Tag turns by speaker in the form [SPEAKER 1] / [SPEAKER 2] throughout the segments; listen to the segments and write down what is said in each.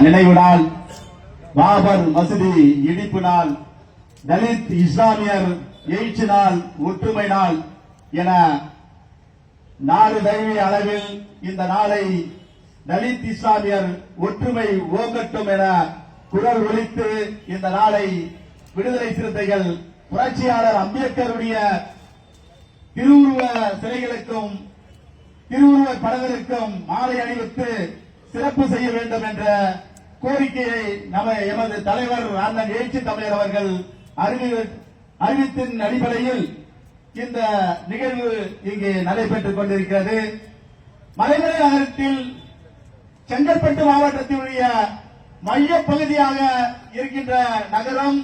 [SPEAKER 1] நினைவு நாள், பாபர் மசூதி இடிப்பு நாள், தலித் இஸ்லாமியர் எழுச்சி நாள், ஒற்றுமை நாள் என நாடு தழுவிய அளவில் இந்த நாளை தலித் இஸ்லாமியர் ஒற்றுமை ஓங்கட்டும் என குரல் ஒலித்து இந்த நாளை விடுதலை சிறுத்தைகள் புரட்சியாளர் அம்பேத்கருடைய திருவுருவ சிலைகளுக்கும் திருவுருவ படங்களுக்கும் மாலை அணிவித்து சிறப்பு செய்ய வேண்டும் என்ற கோரிக்கையை எமது தலைவர் அண்ணன் எழுச்சி தமிழர் அவர்கள் அறிவித்தின் அடிப்படையில் இந்த நிகழ்வு இங்கே நடைபெற்றுக் கொண்டிருக்கிறது. மலைமலை நகரத்தில் செங்கல்பட்டு மாவட்டத்தினுடைய மைய பகுதியாக இருக்கின்ற நகரம்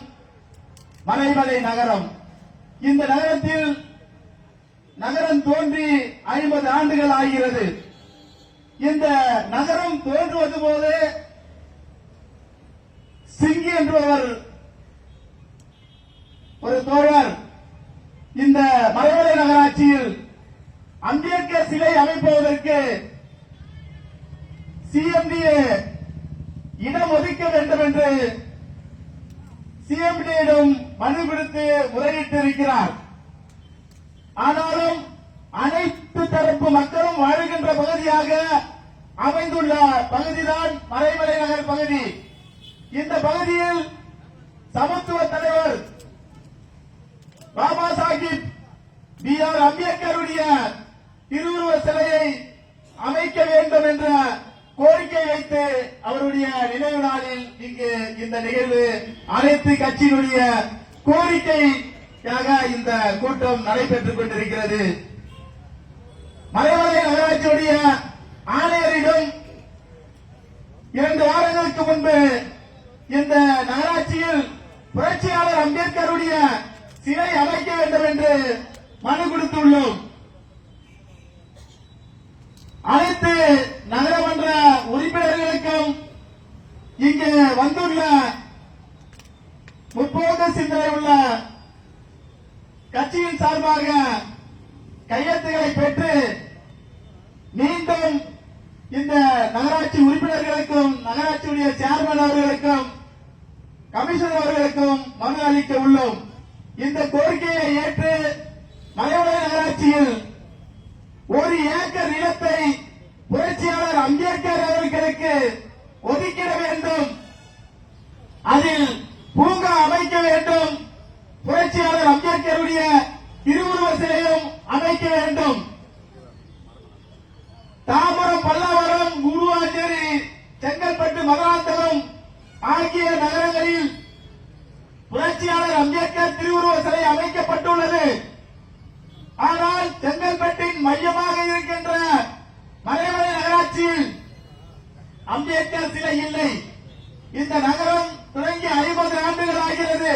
[SPEAKER 1] மலைமலை நகரம். இந்த நகரத்தில் நகரம் தோன்றி 50 ஆண்டுகள் ஆகிறது. இந்த நகரம் தோன்றுவது போது சிங்கி என்பவர் ஒரு தோழர் இந்த மலைமலை நகராட்சியில் அம்பேத்கர் சிலை அமைப்பதற்கு சிஎம்டிஏ இடம் ஒதுக்க வேண்டும் என்று சிஎம்டியிடம் மனு கொடுத்து முறையிட்டு இருக்கிறார். ஆனாலும் அனைத்து தரப்பு மக்களும் வாழ்கின்ற பகுதியாக அமைந்துள்ள பகுதிதான் மலைமலை நகர் பகுதி. இந்த பகுதியில் சமத்துவ தலைவர் பாபா சாஹிப் பி.ஆர். அம்பேத்கருடைய திருவுருவ சிலையை அமைக்க வேண்டும் என்ற கோரிக்கை வைத்து அவருடைய நினைவு நாளில் இங்கு இந்த நிகழ்வு அனைத்து கட்சியினுடைய கோரிக்கையாக இந்த கூட்டம் நடைபெற்றுக் கொண்டிருக்கிறது. மலைமலை நகராட்சியுடைய ஆணையரிடம் 2 வாரங்களுக்கு முன்பு இந்த நகராட்சியில் புரட்சியாளர் அம்பேத்கருடைய சிலை அமைக்க வேண்டும் என்று மனு கொடுத்துள்ளோம். அனைத்து நகரமன்ற உறுப்பினர்களுக்கும் இங்கு வந்துள்ள முற்போக்கு சிந்தனை உள்ள கட்சியின் சார்பாக கையெழுத்துக்களை பெற்று மீண்டும் இந்த நகராட்சி உறுப்பினர்களுக்கும் நகராட்சியுடைய சேர்மன் அவர்களுக்கும் கமிஷனர் அவர்களுக்கும் மனு அளிக்க உள்ளோம். இந்த கோரிக்கையை ஏற்று மலைமலை நகராட்சியில் 1 ஏக்கர் நிலத்தை புரட்சியாளர் அம்பேத்கர் அவர்களுக்கு ஒதுக்கிட வேண்டும். அதில் பூங்கா அமைக்க வேண்டும். புரட்சியாளர் அம்பேத்கருடைய திருவுருவ சிலையும் அமைக்க வேண்டும். தாம்பரம், பல்லாவரம், குருவாஞ்சேரி, செங்கல்பட்டு, மதுராந்தகம் ஆகிய நகரங்களில் புரட்சியாளர் அம்பேத்கர் திருவுருவ சிலை அமைக்கப்பட்டுள்ளது. ஆனால் செங்கல்பட்டின் மையமாக இருக்கின்ற மலைமலை நகராட்சியில் அம்பேத்கர் சிலை இல்லை. இந்த நகரம் தொடங்கி 50 ஆண்டுகள் ஆகிறது.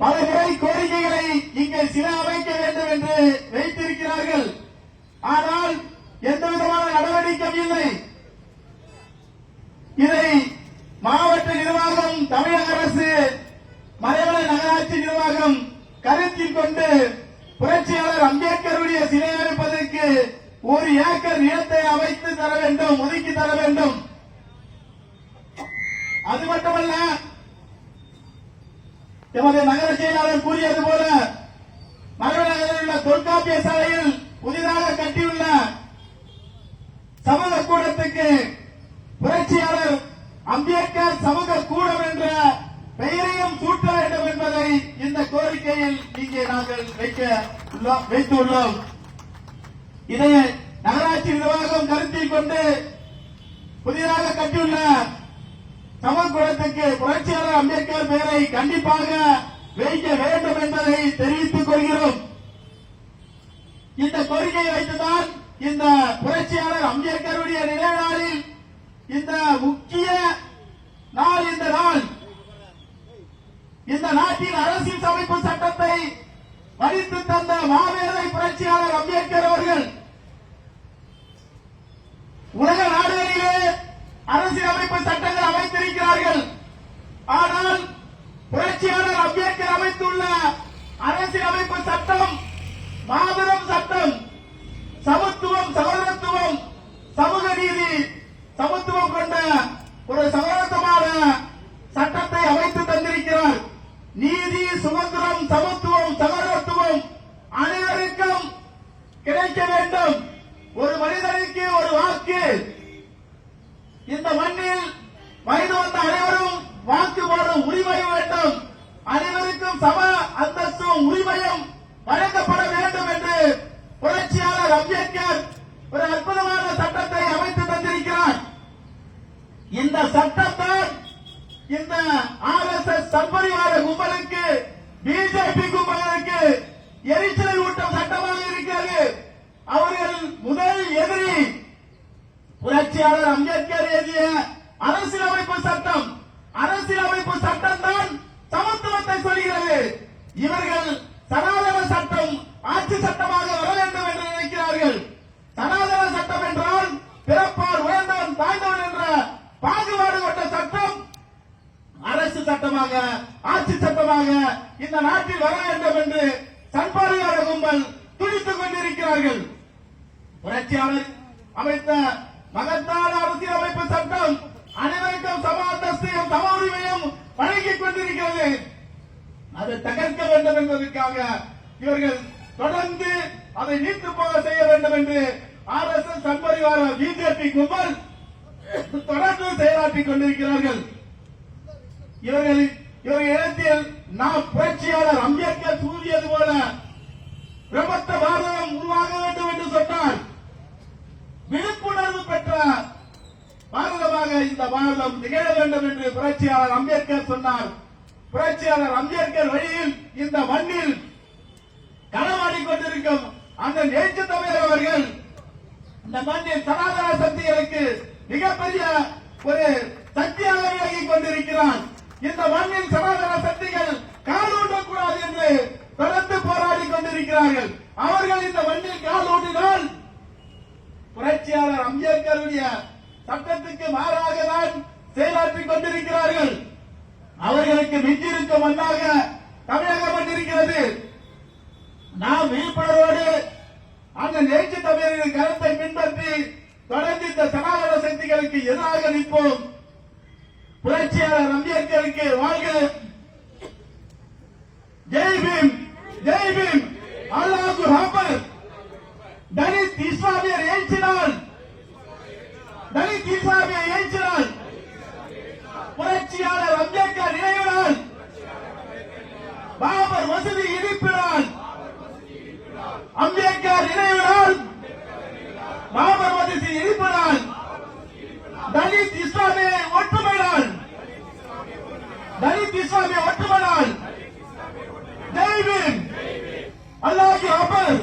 [SPEAKER 1] பல முறை கோரிக்கைகளை இங்கே சிலை அமைக்க வேண்டும் என்று வைத்திருக்கிறார்கள். ஆனால் எந்த விதமான நடவடிக்கை இல்லை. இதை மாவட்ட நிர்வாகம், தமிழக அரசு, மலைமலை நகராட்சி நிர்வாகம் கருத்தில் கொண்டு புரட்சியாளர் அம்பேத்கருடைய சிலை அமைப்பதற்கு 1 ஏக்கர் நிலத்தை அமைத்து தர வேண்டும், ஒதுக்கி தர வேண்டும். அது மட்டுமல்ல, எமது நகர செயலாளர் கூறியது போல மலைமலை நகரில் உள்ள தொல்காப்பிய சாலையில் புதிதாக கட்டியுள்ள சமூக கூடத்துக்கு புரட்சியாளர் அம்பேத்கர் சமூக கூடம் என்ற பெயரையும் சூட்ட வேண்டும் என்பதை இந்த கோரிக்கையில் இங்கே நாங்கள் வைத்துள்ளோம். இதை நகராட்சி நிர்வாகம் கருத்தில் கொண்டு புதிதாக கட்டியுள்ள சமூக கூடத்துக்கு புரட்சியாளர் அம்பேத்கர் பெயரை கண்டிப்பாக வைக்க வேண்டும் என்பதை தெரிவித்துக் கொள்கிறோம். இந்த கோரிக்கையை வைத்துதான் இந்த புரட்சியாளர் அம்பேத்கருடைய நினைவு நாளில் இந்த முக்கிய நாள் இந்த நாட்டின் அரசியல் அமைப்பு சட்டத்தை வடித்து தந்த மாவேலை புரட்சியாளர் அம்பேத்கர் அவர்கள் உலக நாடுகளிலே அரசியல் அமைப்பு சட்டங்கள் அமைத்திருக்கிறார்கள். ஆனால் புரட்சியாளர் அம்பேத்கர் அமைத்துள்ள அரசியல் அமைப்பு சட்டம் மாபெரும் சட்டம். சமத்துவம், சகோதரத்துவம், சமூக நீதி, சமத்துவம் கொண்ட இந்த மண்ணில் வயது வந்த அனைவரும் வாக்கு போடும் உரிமை வேண்டும், அனைவருக்கும் சம அந்தஸ்தும் உரிமையும் வழங்கப்பட வேண்டும் என்று புரட்சியாளர் அம்பேத்கர் ஒரு அற்புதமான சட்டத்தை அமைத்து தந்திருக்கிறார். இந்த சட்டத்தான் இந்த RSS சம்பரிவார கும்பலுக்கு, பிஜேபி கும்பலுக்கு எரிச்சலை ஊட்டும் சட்டமாக இருக்கிறது. அவர்கள் முதல் எதிரி புரட்சியாளர் அம்பேத்கர் எழுதிய அரசியலமைப்பு சட்டம். அரசியலமைப்பு சட்டம் தான் சமத்துவத்தை சொல்கிறது. இவர்கள் சனாதன சட்டம் ஆட்சி சட்டமாக வர வேண்டும் என்று நினைக்கிறார்கள். சனாதன சட்டம் என்றால் பிறப்பால் உயர்ந்தவன் தாழ்ந்தவன் என்ற பாகுபாடு கொண்ட சட்டம் அரசு சட்டமாக, ஆட்சி சட்டமாக இந்த நாட்டில் வர வேண்டும் என்று சண்பாரியார கும்பல் துடித்துக் கொண்டிருக்கிறார்கள். புரட்சியாளர் அமைத்த மகத்தான அரசியலமைப்பு சட்டம் அனைவருக்கும் சம அந்தஸ்தையும் சம உரிமையும் வழங்கிக் கொண்டிருக்கிறது. அதை தகர்க்க வேண்டும் என்பதற்காக இவர்கள் தொடர்ந்து அதை நீத்து போக செய்ய வேண்டும் என்று RSS சண்பரிவார பிஜேபி கும்பல் தொடர்ந்து செயலாற்றிக் கொண்டிருக்கிறார்கள். இவர்கள் இடத்தில் நாம் புரட்சியாளர் அம்பேத்கர் கூறியது போல பிரபத்த பாரதம் உருவாக வேண்டும் என்று சொன்னார். விழிப்புணர்வு பெற்ற பாரதமாக இந்த பாரதம் திகழ வேண்டும் என்று புரட்சியாளர் அம்பேத்கர் சொன்னார். புரட்சியாளர் அம்பேத்கர் வழியில் இந்த மண்ணில் களமாடிக் கொண்டிருக்கும் அந்த நேற்று தமிழர் அவர்கள் இந்த மண்ணில் சனாதன சக்திகளுக்கு மிகப்பெரிய ஒரு சக்தியாக விலகிக் கொண்டிருக்கிறார். இந்த மண்ணில் சனாதன சக்திகள் கால் ஊட்டக்கூடாது என்று தொடர்ந்து போராடி கொண்டிருக்கிறார்கள். அவர்கள் இந்த மண்ணில் கால் ஊட்டினால் புரட்சியாளர் அம்பேத்கருடைய சட்டத்துக்கு மாறாக தான் செயலாற்றிக் கொண்டிருக்கிறார்கள். அவர்களுக்கு மிஞ்சிருக்கும் மண்ணாக தமிழகம் வந்திருக்கிறது. நாம் விழிப்புணர்வோடு அந்த நேற்று தமிழரின் கருத்தை பின்பற்றி தொடர்ந்து இந்த சனாதன சக்திகளுக்கு எதிராக நிற்போம். புரட்சியாளர் அம்பேத்கருக்கு வாழ்க. ஜெய் பீம், ஜெய் பீம், அல்லாஹு அக்பர். தலித் இஸ்லாமியர் எழுச்சினால், தலித் இஸ்லாமிய எழுச்சினால், புரட்சியாளர் அம்பேத்கர் நினைவு நாள், பாபர் மசூதி இடிப்பு நாள், அம்பேத்கர் நினைவு நாள், பாபர் மசூதி இடிப்பு நாள், தலித் இஸ்லாமிய ஒற்றுமை நாள், தலித் இஸ்லாமிய ஒற்றுமை நாள். ஜெய் பீம், அல்லாஹு அக்பர்.